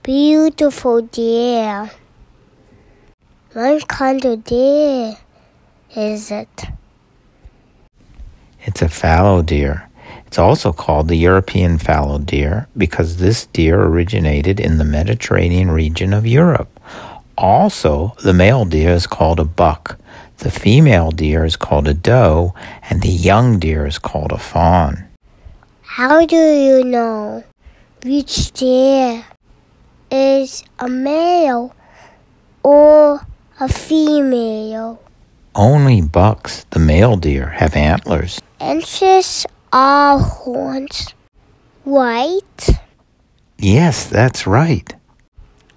beautiful deer. What kind of deer is it? It's a fallow deer. It's also called the European fallow deer because this deer originated in the Mediterranean region of Europe. Also, the male deer is called a buck, the female deer is called a doe, and the young deer is called a fawn. How do you know which deer is a male or a female? Only bucks, the male deer, have antlers. Antlers are horns, right? Yes, that's right.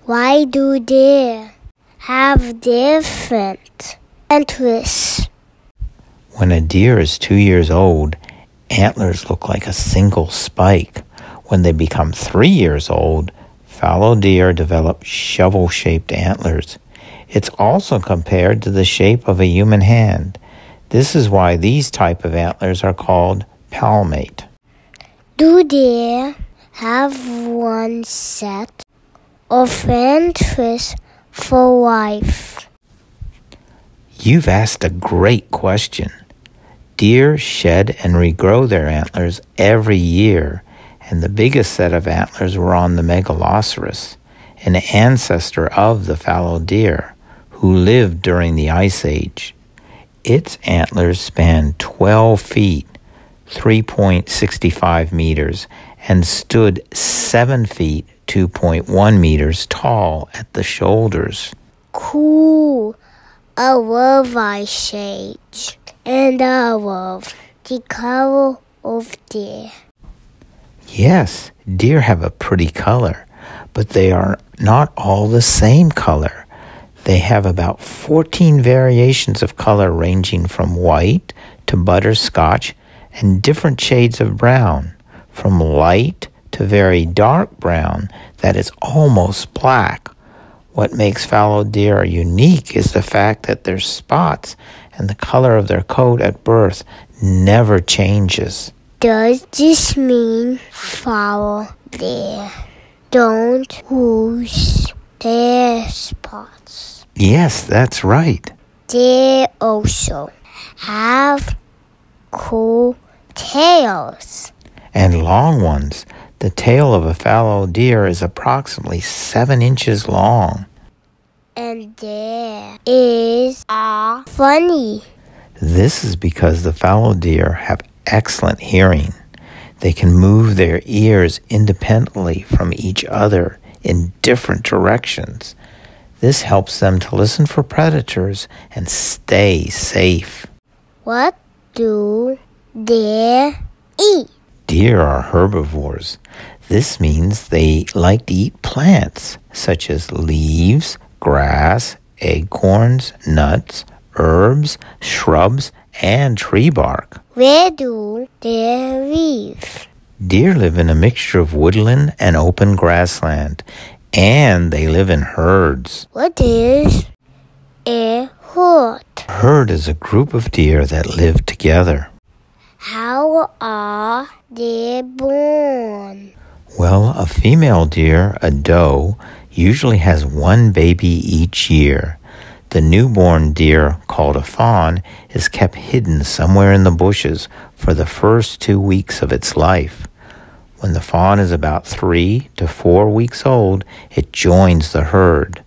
Why do deer have different antlers? When a deer is 2 years old, antlers look like a single spike. When they become 3 years old, fallow deer develop shovel-shaped antlers. It's also compared to the shape of a human hand. This is why these type of antlers are called palmate. Do deer have one set of antlers for life? You've asked a great question. Deer shed and regrow their antlers every year, and the biggest set of antlers were on the Megaloceros, an ancestor of the fallow deer, who lived during the Ice Age. Its antlers span 12 feet, 3.65 meters, and stood 7 feet, 2.1 meters tall at the shoulders. Cool. I love Ice Age, and I love the color of deer. Yes, deer have a pretty color, but they are not all the same color. They have about 14 variations of color ranging from white to butterscotch and different shades of brown, from light to very dark brown that is almost black. What makes fallow deer unique is the fact that their spots and the color of their coat at birth never changes. Does this mean fallow deer don't lose their spots? Yes, that's right. They also have cool tails. And long ones. The tail of a fallow deer is approximately 7 inches long. And there is funny. This is because the fallow deer have excellent hearing. They can move their ears independently from each other in different directions. This helps them to listen for predators and stay safe. What do deer eat? Deer are herbivores. This means they like to eat plants, such as leaves, grass, acorns, nuts, herbs, shrubs, and tree bark. Where do deer live? Deer live in a mixture of woodland and open grassland, and they live in herds. What is a herd? A herd is a group of deer that live together. How are they born? Well, a female deer, a doe, usually has one baby each year. The newborn deer, called a fawn, is kept hidden somewhere in the bushes for the first 2 weeks of its life. When the fawn is about 3 to 4 weeks old, it joins the herd.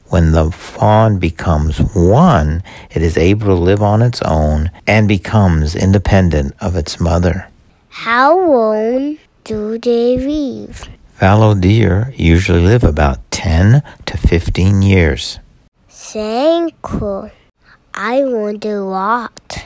When the fawn becomes 1, it is able to live on its own and becomes independent of its mother. How long do they live? Fallow deer usually live about 10 to 15 years. Thank you. I learned a lot.